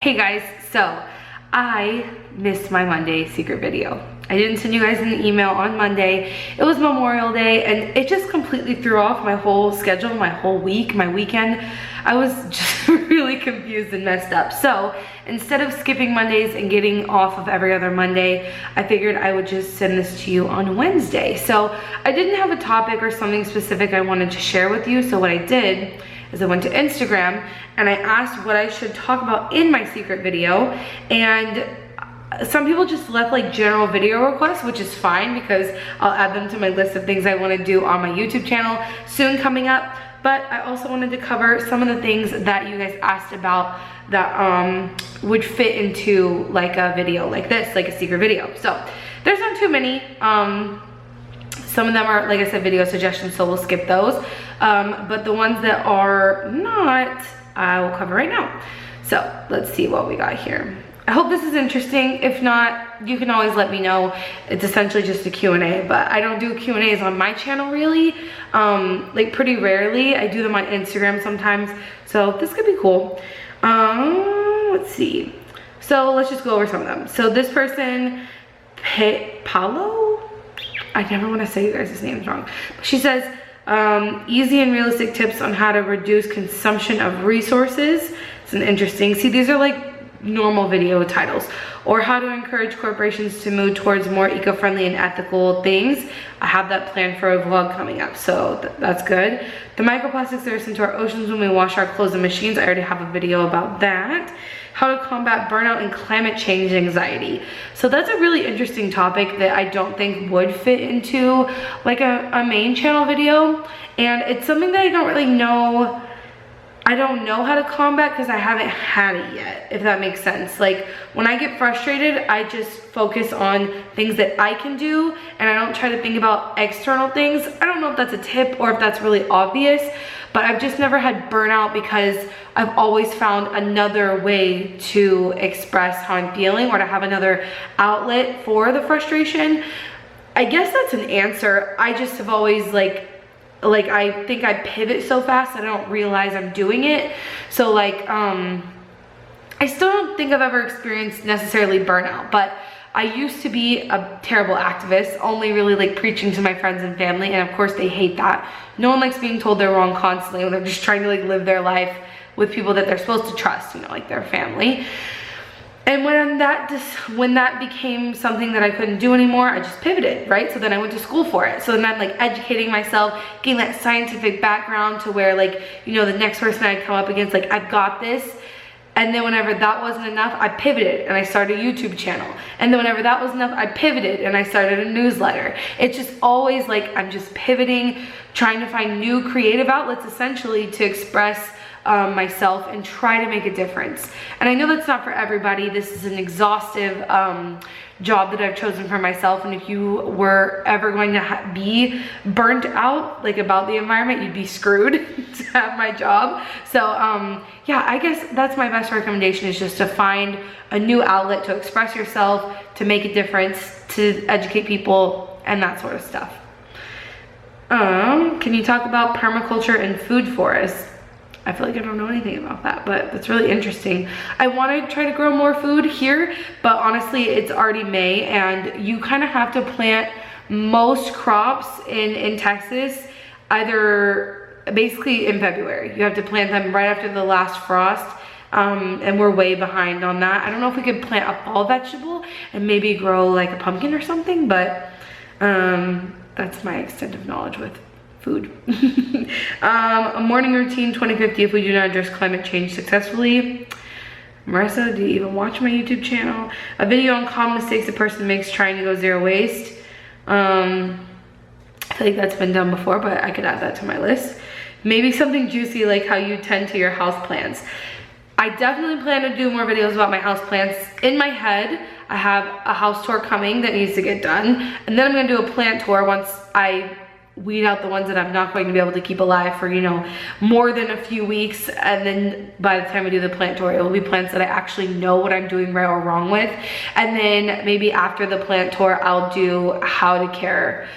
Hey guys, so I missed my Monday secret video. I didn't send you guys an email on Monday. It was Memorial Day and it just completely threw off my whole schedule, my whole week, my weekend. I was just really confused and messed up. So instead of skipping Mondays and getting off of every other Monday, I figured I would just send this to you on Wednesday. So I didn't have a topic or something specific I wanted to share with you. So what I did is I went to Instagram and I asked what I should talk about in my secret video, and some people just left like general video requests, which is fine because I'll add them to my list of things I want to do on my YouTube channel soon coming up. But I also wanted to cover some of the things that you guys asked about that would fit into like a video like this, like a secret video. So there's not too many. Some of them are, like I said, video suggestions, so we'll skip those. But the ones that are not, I will cover right now. So let's see what we got here. I hope this is interesting. If not, you can always let me know. It's essentially just a Q&A, but I don't do Q&As on my channel really. Like pretty rarely. I do them on Instagram sometimes. So this could be cool. Let's see. So let's just go over some of them. So this person, Paulo? I never want to say you guys' names wrong. She says, easy and realistic tips on how to reduce consumption of resources. It's an interesting, see, these are like normal video titles. Or how to encourage corporations to move towards more eco-friendly and ethical things. I have that planned for a vlog coming up, so that's good. The microplastics that are sent to our oceans when we wash our clothes and machines. I already have a video about that. How to combat burnout and climate change anxiety. So that's a really interesting topic that I don't think would fit into like a main channel video. And it's something that I don't really know. I don't know how to combat because I haven't had it yet, if that makes sense. Like when I get frustrated, I just focus on things that I can do and I don't try to think about external things. I don't know if that's a tip or if that's really obvious, but I've just never had burnout because I've always found another way to express how I'm feeling or to have another outlet for the frustration. I guess that's an answer. I just have always like I think I pivot so fast that I don't realize I'm doing it. So like I still don't think I've ever experienced necessarily burnout, but I used to be a terrible activist, only really like preaching to my friends and family, and of course they hate that. No one likes being told they're wrong constantly when they're just trying to like live their life with people that they're supposed to trust, you know, like their family. And when that became something that I couldn't do anymore, I just pivoted, right? So then I went to school for it. So then I'm like educating myself, getting that scientific background to where like, you know, the next person I come up against, like I've got this. And then whenever that wasn't enough, I pivoted and I started a YouTube channel. And then whenever that was enough, I pivoted and I started a newsletter. It's just always like I'm just pivoting, trying to find new creative outlets essentially to express myself and try to make a difference. And I know that's not for everybody. This is an exhaustive job that I've chosen for myself, and if you were ever going to be burnt out like about the environment, you'd be screwed to have my job. So yeah, I guess that's my best recommendation, is just to find a new outlet to express yourself, to make a difference, to educate people, and that sort of stuff. Can you talk about permaculture and food forests? I feel like I don't know anything about that, but that's really interesting. I want to try to grow more food here, but honestly, it's already May, and you kind of have to plant most crops in Texas either basically in February. You have to plant them right after the last frost, and we're way behind on that. I don't know if we could plant a fall vegetable and maybe grow like a pumpkin or something, but that's my extent of knowledge with food. A morning routine 2050 if we do not address climate change successfully. Marissa, do you even watch my YouTube channel? A video on common mistakes a person makes trying to go zero waste. I feel like that's been done before, but I could add that to my list. Maybe something juicy like how you tend to your house plants. I definitely plan to do more videos about my house plants. In my head, I have a house tour coming that needs to get done, and then I'm gonna do a plant tour once I weed out the ones that I'm not going to be able to keep alive for, you know, more than a few weeks. And then by the time we do the plant tour, it will be plants that I actually know what I'm doing right or wrong with. And then maybe after the plant tour, I'll do how to care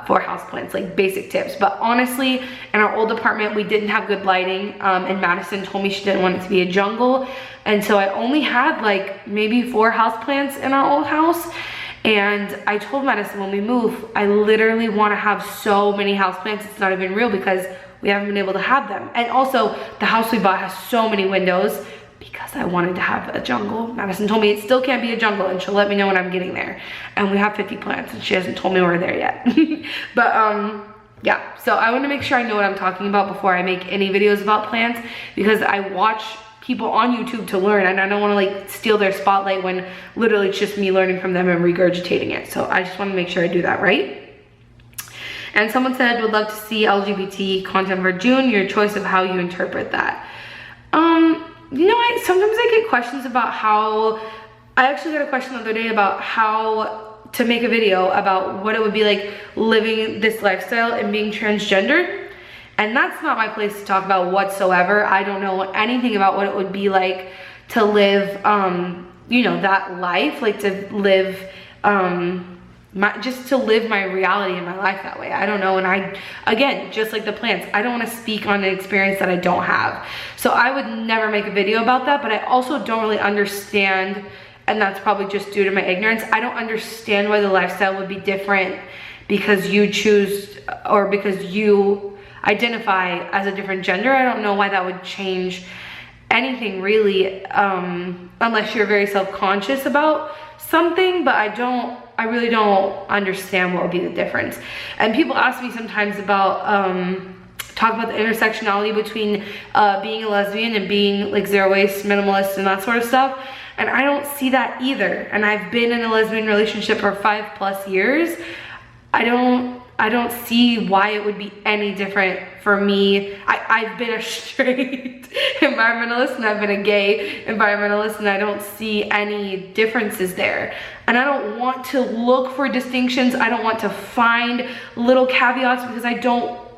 for houseplants, like basic tips. But honestly, in our old apartment, we didn't have good lighting, and Madison told me she didn't want it to be a jungle. And so I only had like maybe 4 houseplants in our old house. And I told Madison when we move, I literally want to have so many houseplants, it's not even real, because we haven't been able to have them. And also, the house we bought has so many windows because I wanted to have a jungle. Madison told me it still can't be a jungle, and she'll let me know when I'm getting there. And we have 50 plants, and she hasn't told me we're there yet. But yeah, so I want to make sure I know what I'm talking about before I make any videos about plants, because I watch people on YouTube to learn, and I don't want to like steal their spotlight when literally it's just me learning from them and regurgitating it. So I just want to make sure I do that right. And someone said, would love to see LGBT content for June, your choice of how you interpret that. You know, sometimes I get questions about how, I actually got a question the other day about how to make a video about what it would be like living this lifestyle and being transgender. And that's not my place to talk about whatsoever. I don't know anything about what it would be like to live, you know, that life, like to live, just to live my reality in my life that way. I don't know. And I, again, just like the plants, I don't want to speak on an experience that I don't have. So I would never make a video about that, but I also don't really understand, and that's probably just due to my ignorance. I don't understand why the lifestyle would be different because you choose, or because you identify as a different gender. I don't know why that would change anything really, unless you're very self-conscious about something, but I really don't understand what would be the difference. And people ask me sometimes about, talk about the intersectionality between being a lesbian and being like zero waste, minimalist, and that sort of stuff. And I don't see that either. And I've been in a lesbian relationship for 5+ years. I don't see why it would be any different for me. I've been a straight environmentalist and I've been a gay environmentalist, and I don't see any differences there. And I don't want to look for distinctions. I don't want to find little caveats, because I don't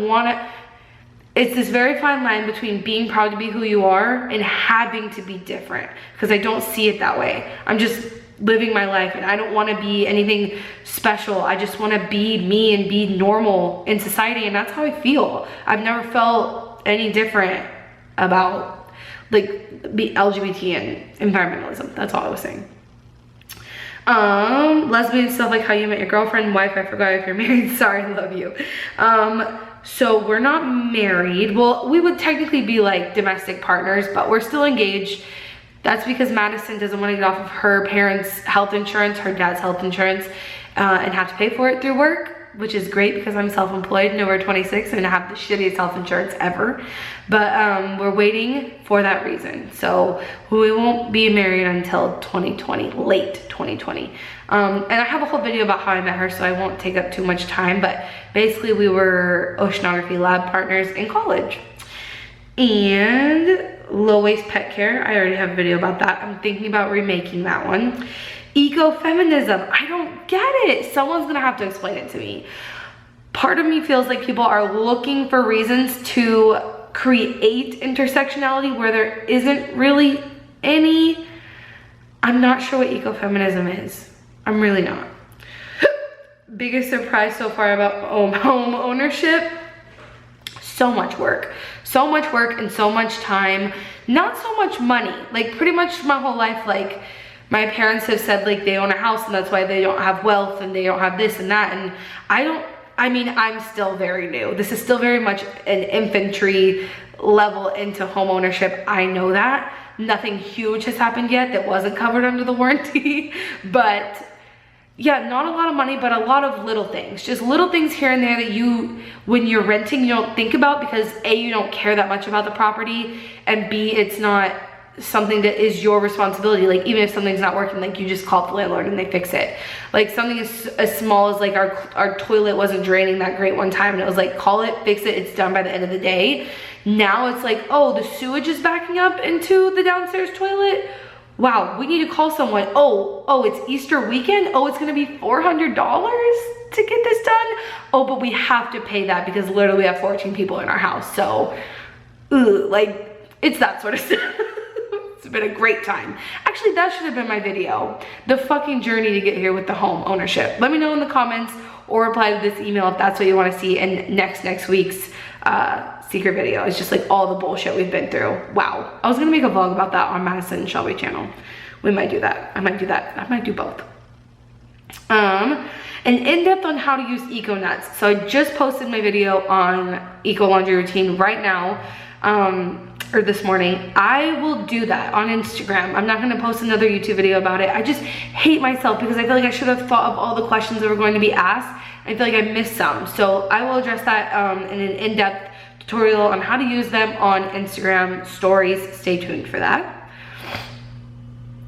want to. It's this very fine line between being proud to be who you are and having to be different, because I don't see it that way. I'm just living my life, and I don't want to be anything special. I just want to be me and be normal in society, and that's how I feel. I've never felt any different about like be LGBT and environmentalism. That's all I was saying. Lesbian stuff, like how you met your girlfriend, wife, I forgot if you're married. Sorry, love you. So we're not married. Well, we would technically be like domestic partners, but we're still engaged. That's because Madison doesn't want to get off of her parents' health insurance, her dad's health insurance, and have to pay for it through work, which is great because I'm self-employed and over 26 and have the shittiest health insurance ever. But we're waiting for that reason. So we won't be married until 2020, late 2020. And I have a whole video about how I met her, so I won't take up too much time. But basically we were oceanography lab partners in college. And low waste pet care, I already have a video about that. I'm thinking about remaking that one. Ecofeminism, I don't get it. Someone's gonna have to explain it to me. Part of me feels like people are looking for reasons to create intersectionality where there isn't really any. I'm not sure what ecofeminism is. I'm really not. Biggest surprise so far about home ownership? So much work and so much time, not so much money. Like pretty much my whole life, like my parents have said like they own a house and that's why they don't have wealth and they don't have this and that. And I mean, I'm still very new. This is still very much an infantry level into home ownership. I know that. Nothing huge has happened yet that wasn't covered under the warranty, but yeah, not a lot of money, but a lot of little things. Just little things here and there that you, when you're renting, you don't think about because A, you don't care that much about the property, and B, it's not something that is your responsibility. Like even if something's not working, like you just call the landlord and they fix it. Like something as small as like our toilet wasn't draining that great one time, and it was like, call it, fix it, it's done by the end of the day. Now it's like, oh, the sewage is backing up into the downstairs toilet. Wow, we need to call someone. Oh, it's Easter weekend. Oh, it's gonna be $400 to get this done. Oh, but we have to pay that because literally we have 14 people in our house. So, like, it's that sort of stuff. It's been a great time. Actually, that should have been my video. The fucking journey to get here with the home ownership. Let me know in the comments or reply to this email if that's what you want to see in next week's secret video. It's just like all the bullshit we've been through. Wow. I was gonna make a vlog about that on Madison and Shelbi channel. We might do that. I might do that. I might do both. An in-depth on how to use Eco Nuts. So I just posted my video on Eco Laundry Routine right now, or this morning. I will do that on Instagram. I'm not gonna post another YouTube video about it. I just hate myself because I feel like I should have thought of all the questions that were going to be asked. I feel like I missed some. So I will address that in an in-depth tutorial on how to use them on Instagram stories. Stay tuned for that.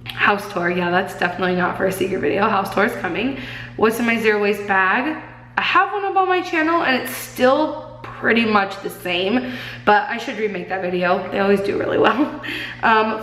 House tour, yeah, that's definitely not for a secret video. House tour is coming. What's in my zero waste bag? I have one up on my channel and it's still pretty much the same, but I should remake that video. They always do really well.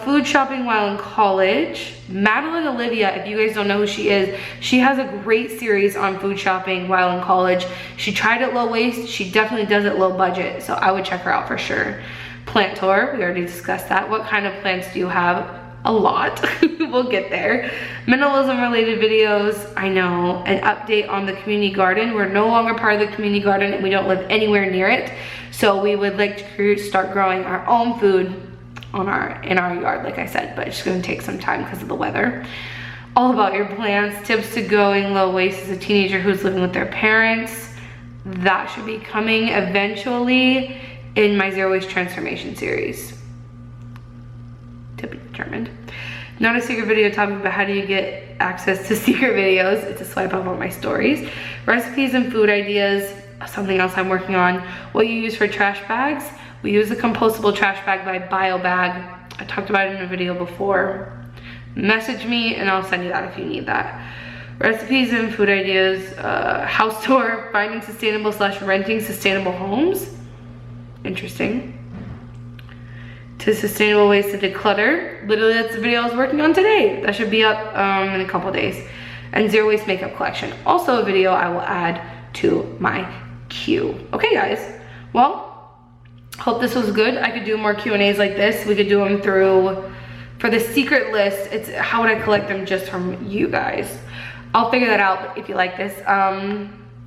Food shopping while in college. Madeline Olivia, if you guys don't know who she is, she has a great series on food shopping while in college. She tried it low waste. She definitely does it low budget, so I would check her out for sure. Plant tour, we already discussed that. What kind of plants do you have? A lot. We'll get there. Minimalism related videos, I know. An update on the community garden. We're no longer part of the community garden and we don't live anywhere near it. So we would like to start growing our own food in our yard, like I said, but it's gonna take some time because of the weather. All about your plants, tips to going low waste as a teenager who's living with their parents. That should be coming eventually in my zero waste transformation series. To be determined. Not a secret video topic, but how do you get access to secret videos? It's a swipe up on my stories. Recipes and food ideas, something else I'm working on. What you use for trash bags? We use a compostable trash bag by BioBag. I talked about it in a video before. Message me and I'll send you that if you need that. Recipes and food ideas, house tour, finding sustainable / renting sustainable homes. Interesting. To sustainable ways to declutter. Literally, that's the video I was working on today. That should be up in a couple days. And zero waste makeup collection. Also a video I will add to my queue. Okay, guys. Well, hope this was good. I could do more Q&As like this. We could do them through, for the secret list, it's how would I collect them just from you guys. I'll figure that out if you like this.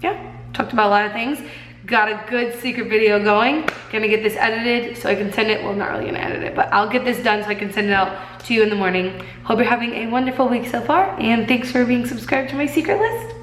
Yeah, talked about a lot of things. Got a good secret video going. Gonna get this edited so I can send it. Well, not really gonna edit it, but I'll get this done so I can send it out to you in the morning. Hope you're having a wonderful week so far, and thanks for being subscribed to my secret list.